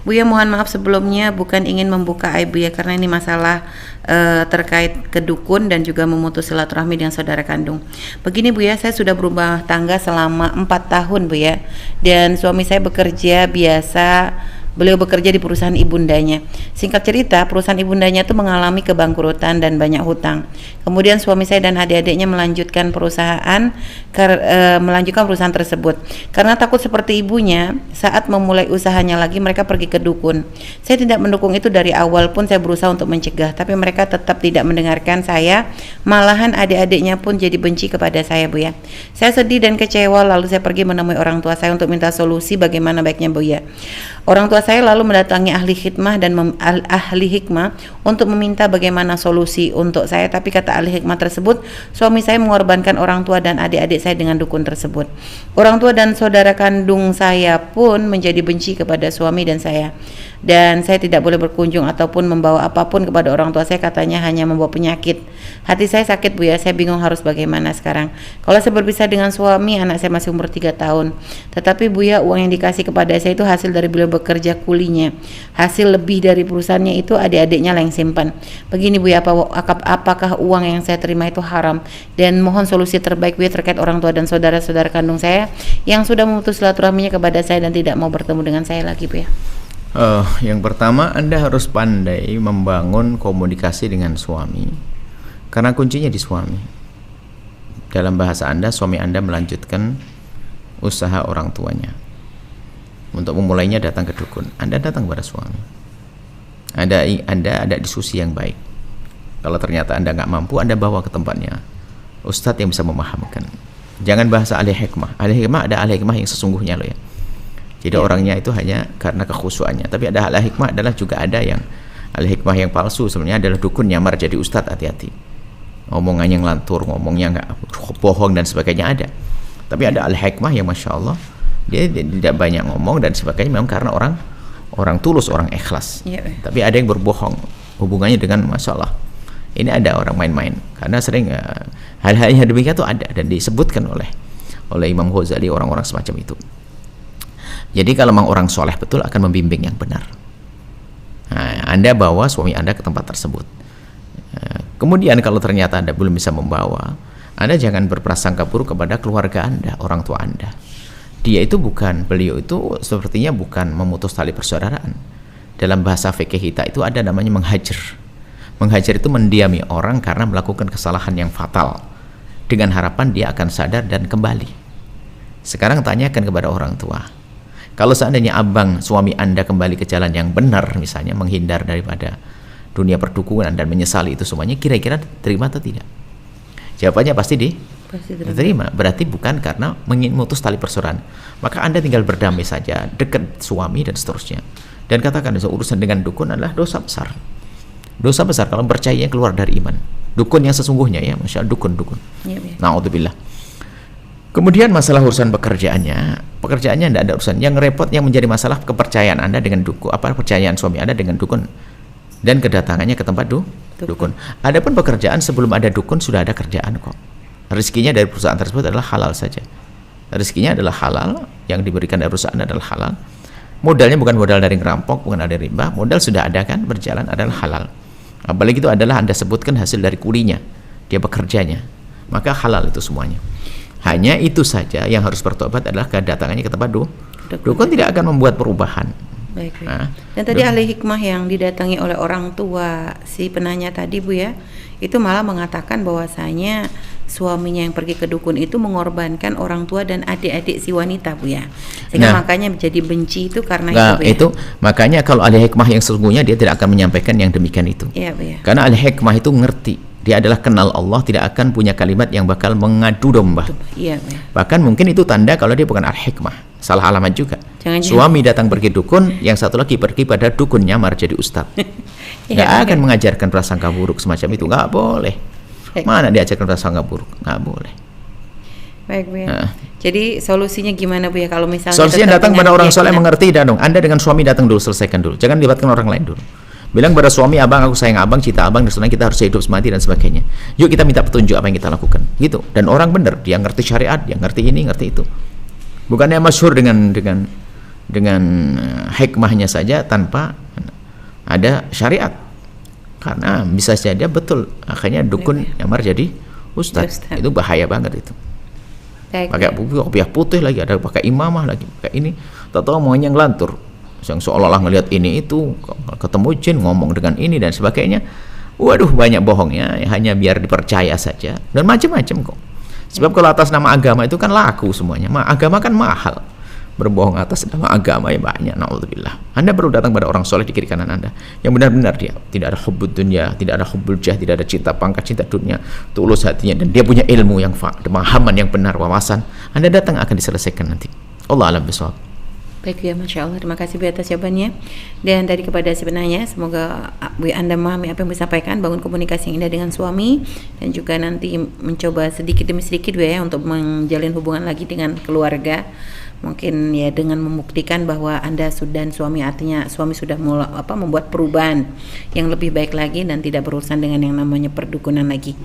Buya mohon maaf sebelumnya, bukan ingin membuka aib Buya, karena ini masalah terkait kedukun dan juga memutus silaturahmi dengan saudara kandung. Begini Buya, saya sudah berumah tangga selama 4 tahun Buya, dan suami saya bekerja biasa. Beliau bekerja di perusahaan ibundanya. Singkat cerita, perusahaan ibundanya itu mengalami kebangkrutan dan banyak hutang. Kemudian suami saya dan adik-adiknya melanjutkan perusahaan tersebut. Karena takut seperti ibunya, saat memulai usahanya lagi mereka pergi ke dukun. Saya tidak mendukung itu dari awal pun, saya berusaha untuk mencegah, tapi mereka tetap tidak mendengarkan saya. Malahan adik-adiknya pun jadi benci kepada saya Buya. Saya sedih dan kecewa, lalu saya pergi menemui orang tua saya untuk minta solusi bagaimana baiknya Buya. Orang tua saya lalu mendatangi ahli hikmah untuk meminta bagaimana solusi untuk saya, tapi kata ahli hikmah tersebut, suami saya mengorbankan orang tua dan adik-adik saya dengan dukun tersebut. Orang tua dan saudara kandung saya pun menjadi benci kepada suami dan saya tidak boleh berkunjung ataupun membawa apapun kepada orang tua saya, katanya hanya membawa penyakit. Hati saya sakit Buya, saya bingung harus bagaimana sekarang. Kalau saya berpisah dengan suami, anak saya masih umur 3 tahun, tetapi Buya, uang yang dikasih kepada saya itu hasil dari beliau bekerja kulinya, hasil lebih dari perusahaannya itu adik-adiknya lah yang simpan. Begini Buya, apakah uang yang saya terima itu haram? Dan mohon solusi terbaik Buya terkait orang tua dan saudara-saudara kandung saya yang sudah memutus silaturahminya kepada saya dan tidak mau bertemu dengan saya lagi Buya. Yang pertama, Anda harus pandai membangun komunikasi dengan suami, karena kuncinya di suami. Dalam bahasa Anda, suami Anda melanjutkan usaha orang tuanya. Untuk memulainya datang ke dukun, Anda datang kepada suami. Anda ada diskusi yang baik. Kalau ternyata Anda nggak mampu, Anda bawa ke tempatnya ustadz yang bisa memahamkan. Jangan bahasa ahli hikmah. Ahli hikmah ada ahli hikmah yang sesungguhnya loh ya. Jadi orangnya itu hanya karena kekhusyuannya. Tapi ada ahli hikmah adalah juga ada yang ahli hikmah yang palsu, sebenarnya adalah dukun nyamar jadi ustadz. Hati-hati. Omongannya ngelantur, ngomongnya nggak bohong dan sebagainya ada. Tapi ada ahli hikmah yang masya Allah dia tidak banyak ngomong dan sebagainya, memang karena orang tulus, orang ikhlas. Tapi ada yang berbohong hubungannya dengan masalah. Ini ada orang main-main, karena sering hal-hal yang demikian itu ada dan disebutkan oleh Imam Ghazali, orang-orang semacam itu. Jadi kalau memang orang soleh betul akan membimbing yang benar. Nah, Anda bawa suami Anda ke tempat tersebut. Kemudian kalau ternyata Anda belum bisa membawa, Anda jangan berprasangka buruk kepada keluarga Anda, orang tua Anda. Beliau itu sepertinya bukan memutus tali persaudaraan. Dalam bahasa fikih kita itu ada namanya menghajar. Menghajar itu mendiami orang karena melakukan kesalahan yang fatal, dengan harapan dia akan sadar dan kembali. Sekarang tanyakan kepada orang tua, kalau seandainya suami Anda kembali ke jalan yang benar, misalnya menghindar daripada dunia perdukunan dan menyesali itu semuanya, kira-kira terima atau tidak? Jawabannya pasti diterima. Berarti bukan karena memutus tali persaudaraan. Maka Anda tinggal berdamai saja, dekat suami dan seterusnya. Dan katakan urusan dengan dukun adalah dosa besar. Dosa besar kalau percaya keluar dari iman. Dukun yang sesungguhnya ya, masya Allah, dukun. Na'udzubillah. Kemudian masalah urusan pekerjaannya tidak ada urusan. Yang repot, yang menjadi masalah kepercayaan Anda dengan dukun, kepercayaan suami Anda dengan dukun dan kedatangannya ke tempat dukun. Adapun pekerjaan, sebelum ada dukun sudah ada kerjaan kok. Rezekinya dari perusahaan tersebut adalah halal saja. Rezekinya adalah halal, yang diberikan dari perusahaan adalah halal. Modalnya bukan modal dari ngerampok, bukan ada riba, modal sudah ada kan, berjalan adalah halal. Apalagi itu adalah Anda sebutkan hasil dari kulinya, dia bekerjanya, maka halal itu semuanya. Hanya itu saja yang harus bertobat adalah kedatangannya ke tempat dukun tidak akan membuat perubahan. Baik. Dan tadi ahli hikmah yang didatangi oleh orang tua si penanya tadi Bu ya, itu malah mengatakan bahwasanya suaminya yang pergi ke dukun itu mengorbankan orang tua dan adik-adik si wanita Bu ya, sehingga makanya menjadi benci itu karena itu Bu ya. Itu makanya kalau ahli hikmah yang sesungguhnya dia tidak akan menyampaikan yang demikian itu. Iya Bu ya. Karena ahli hikmah itu ngerti, dia adalah kenal Allah, tidak akan punya kalimat yang bakal mengadu domba. Iya Bu ya. Bahkan mungkin itu tanda kalau dia bukan ahli hikmah, salah alamat juga. Suami datang pergi dukun, yang satu lagi pergi pada dukun nyamar jadi ustadz. Nggak akan mengajarkan prasangka buruk semacam itu, nggak boleh. Mana diajarkan prasangka buruk, nggak boleh. Baik Bu ya. Jadi solusinya gimana Bu ya kalau misalnya solusinya datang pada orang soleh mengerti dan Anda dengan suami datang dulu, selesaikan dulu, jangan libatkan orang lain dulu. Bilang pada suami, abang aku sayang abang, cinta abang, dan sebenarnya kita harus hidup semati dan sebagainya. Yuk kita minta petunjuk apa yang kita lakukan, gitu. Dan orang benar, dia ngerti syariat, dia ngerti ini, ngerti itu. Bukannya masyhur dengan dengan hikmahnya saja tanpa ada syariat. Karena bisa saja betul akhirnya dukun nyamar jadi ustadz. Itu bahaya banget itu. Pakai kopiah putih lagi, ada pakai imamah lagi, pakai ini, tahu-tahu maunya ngelantur yang seolah-olah ngelihat ini itu, ketemu jin ngomong dengan ini dan sebagainya. Waduh, banyak bohongnya, hanya biar dipercaya saja dan macam-macam kok. Sebab kalau atas nama agama itu kan laku semuanya. Agama kan mahal. Berbohong atas nama agama ya banyak, naudzubillah. Anda perlu datang pada orang soleh di kiri kanan Anda yang benar-benar dia tidak ada hubbud dunya, tidak ada hubbul jah, tidak ada cinta pangkat, cinta dunia, tulus hatinya, dan dia punya ilmu yang pemahaman yang benar, wawasan. Anda datang akan diselesaikan nanti. Allah alam bisawab. Baik ya, Masya Allah, terima kasih atas jawabannya. Dan tadi kepada sebenarnya, semoga Anda memahami apa yang disampaikan, bangun komunikasi yang indah dengan suami, dan juga nanti mencoba sedikit demi sedikit ya untuk menjalin hubungan lagi dengan keluarga. Mungkin ya dengan membuktikan bahwa Anda dan suami, artinya suami sudah membuat perubahan yang lebih baik lagi dan tidak berurusan dengan yang namanya perdukunan lagi.